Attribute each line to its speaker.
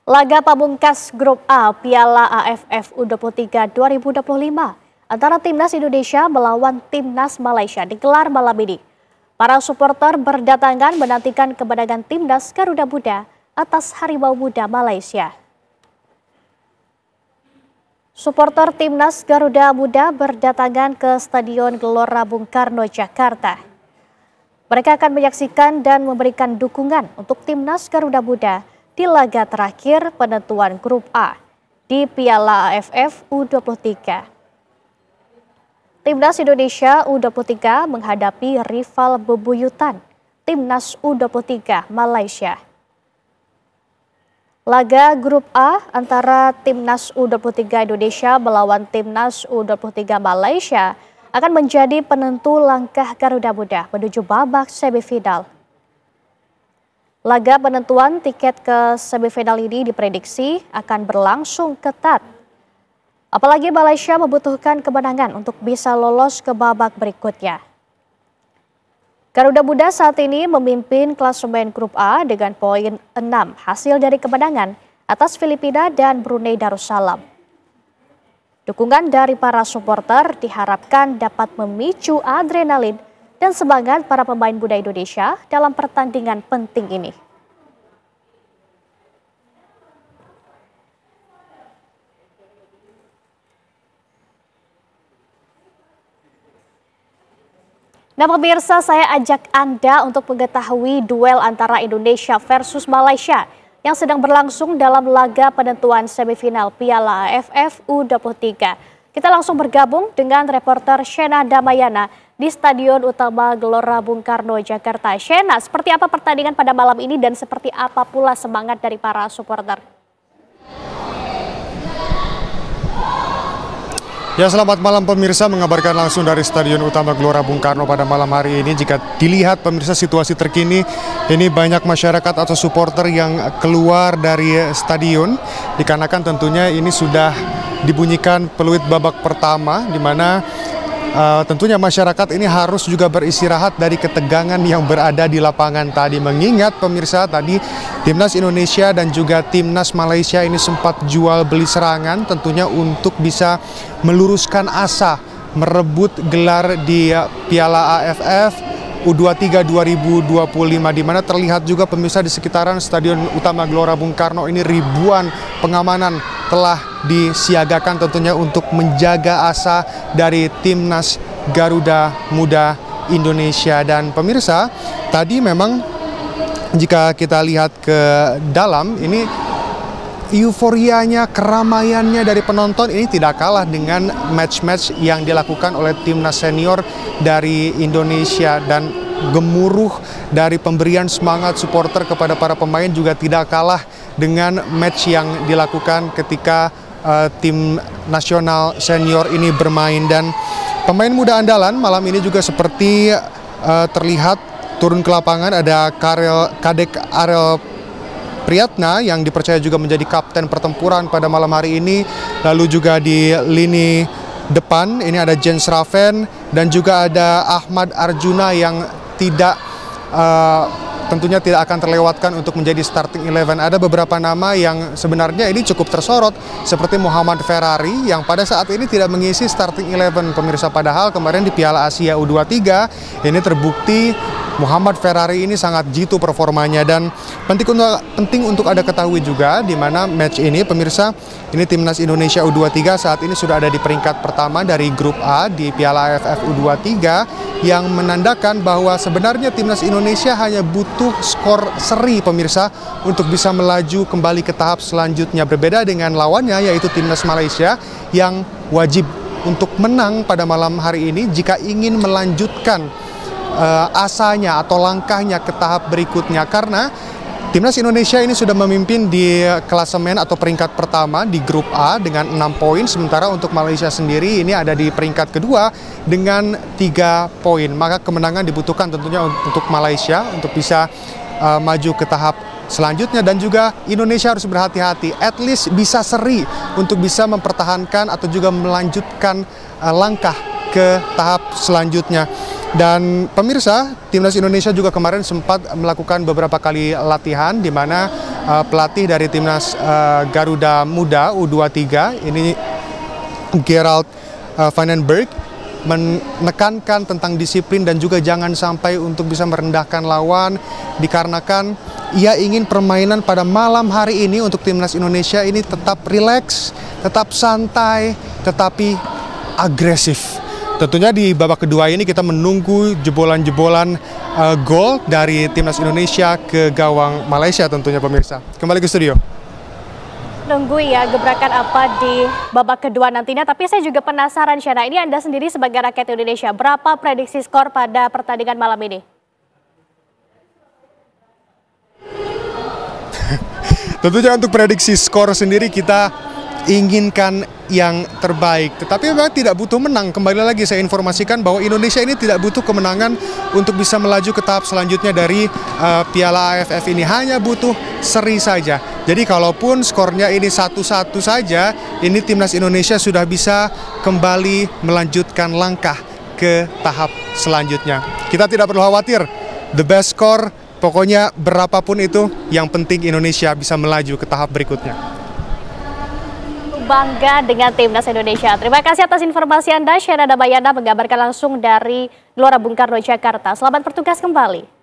Speaker 1: Laga pamungkas Grup A Piala AFF U23 2025 antara Timnas Indonesia melawan Timnas Malaysia digelar malam ini. Para supporter berdatangan menantikan kemenangan Timnas Garuda Muda atas Harimau Muda Malaysia. Supporter Timnas Garuda Muda berdatangan ke Stadion Gelora Bung Karno, Jakarta. Mereka akan menyaksikan dan memberikan dukungan untuk Timnas Garuda Muda di laga terakhir penentuan Grup A di Piala AFF U23. Timnas Indonesia U23 menghadapi rival bebuyutan Timnas U23 Malaysia. Laga Grup A antara Timnas U23 Indonesia melawan Timnas U23 Malaysia akan menjadi penentu langkah Garuda Muda menuju babak semifinal. Laga penentuan tiket ke semifinal ini diprediksi akan berlangsung ketat. Apalagi Malaysia membutuhkan kemenangan untuk bisa lolos ke babak berikutnya. Garuda Muda saat ini memimpin klasemen Grup A dengan poin 6 hasil dari kemenangan atas Filipina dan Brunei Darussalam. Dukungan dari para supporter diharapkan dapat memicu adrenalin dan semangat para pemain muda Indonesia dalam pertandingan penting ini. Nah pemirsa, saya ajak Anda untuk mengetahui duel antara Indonesia versus Malaysia yang sedang berlangsung dalam laga penentuan semifinal Piala AFF U23. Kita langsung bergabung dengan reporter Shena Damayana di Stadion Utama Gelora Bung Karno, Jakarta. Shena, seperti apa pertandingan pada malam ini dan seperti apa pula semangat dari para supporter?
Speaker 2: Ya, selamat malam pemirsa, mengabarkan langsung dari Stadion Utama Gelora Bung Karno pada malam hari ini. Jika dilihat pemirsa situasi terkini, ini banyak masyarakat atau supporter yang keluar dari stadion. Dikarenakan tentunya ini sudah dibunyikan peluit babak pertama, di mana tentunya masyarakat ini harus juga beristirahat dari ketegangan yang berada di lapangan tadi. Mengingat pemirsa tadi Timnas Indonesia dan juga Timnas Malaysia ini sempat jual beli serangan tentunya untuk bisa meluruskan asa merebut gelar di Piala AFF U23 2025, di mana terlihat juga pemirsa di sekitaran Stadion Utama Gelora Bung Karno ini ribuan pengamanan telah disiagakan tentunya untuk menjaga asa dari Timnas Garuda Muda Indonesia. Dan pemirsa, tadi memang jika kita lihat ke dalam ini euforianya, keramaiannya dari penonton ini tidak kalah dengan match-match yang dilakukan oleh timnas senior dari Indonesia, dan gemuruh dari pemberian semangat supporter kepada para pemain juga tidak kalah dengan match yang dilakukan ketika tim nasional senior ini bermain. Dan pemain muda andalan malam ini juga seperti terlihat turun ke lapangan. Ada Kadek Arel Priyatna yang dipercaya juga menjadi kapten pertempuran pada malam hari ini. Lalu juga di lini depan ini ada Jens Raven dan juga ada Ahmad Arjuna yang tentunya tidak akan terlewatkan untuk menjadi starting 11. Ada beberapa nama yang sebenarnya ini cukup tersorot seperti Muhammad Ferrari yang pada saat ini tidak mengisi starting 11 pemirsa, padahal kemarin di Piala Asia U23 ini terbukti Muhammad Ferrari ini sangat jitu performanya. Dan penting untuk Anda ketahui juga di mana match ini pemirsa, ini Timnas Indonesia U23 saat ini sudah ada di peringkat pertama dari Grup A di Piala AFF U23, yang menandakan bahwa sebenarnya Timnas Indonesia hanya butuh skor seri pemirsa untuk bisa melaju kembali ke tahap selanjutnya. Berbeda dengan lawannya yaitu Timnas Malaysia yang wajib untuk menang pada malam hari ini jika ingin melanjutkan asanya atau langkahnya ke tahap berikutnya, karena Timnas Indonesia ini sudah memimpin di klasemen atau peringkat pertama di Grup A dengan 6 poin, sementara untuk Malaysia sendiri ini ada di peringkat kedua dengan 3 poin. Maka kemenangan dibutuhkan tentunya untuk Malaysia untuk bisa maju ke tahap selanjutnya, dan juga Indonesia harus berhati-hati, at least bisa seri untuk bisa mempertahankan atau juga melanjutkan langkah ke tahap selanjutnya. Dan pemirsa, Timnas Indonesia juga kemarin sempat melakukan beberapa kali latihan di mana pelatih dari timnas Garuda Muda U23 ini Gerald Van den Berg menekankan tentang disiplin dan juga jangan sampai untuk bisa merendahkan lawan, dikarenakan ia ingin permainan pada malam hari ini untuk timnas Indonesia ini tetap rileks, tetap santai, tetapi agresif. Tentunya di babak kedua ini kita menunggu jebolan-jebolan gol dari timnas Indonesia ke gawang Malaysia tentunya pemirsa. Kembali ke studio.
Speaker 1: Nunggu ya gebrakan apa di babak kedua nantinya, tapi saya juga penasaran Syana, ini Anda sendiri sebagai rakyat Indonesia, berapa prediksi skor pada pertandingan malam ini?
Speaker 2: Tentunya untuk prediksi skor sendiri kita inginkan yang terbaik, tetapi memang tidak butuh menang. Kembali lagi saya informasikan bahwa Indonesia ini tidak butuh kemenangan untuk bisa melaju ke tahap selanjutnya dari Piala AFF ini, hanya butuh seri saja. Jadi kalaupun skornya ini 1-1 saja, ini timnas Indonesia sudah bisa kembali melanjutkan langkah ke tahap selanjutnya. Kita tidak perlu khawatir, the best score pokoknya berapapun itu, yang penting Indonesia bisa melaju ke tahap berikutnya.
Speaker 1: Bangga dengan timnas Indonesia. Terima kasih atas informasi Anda, Syana Dabayana mengabarkan langsung dari Gelora Bung Karno, Jakarta. Selamat bertugas kembali.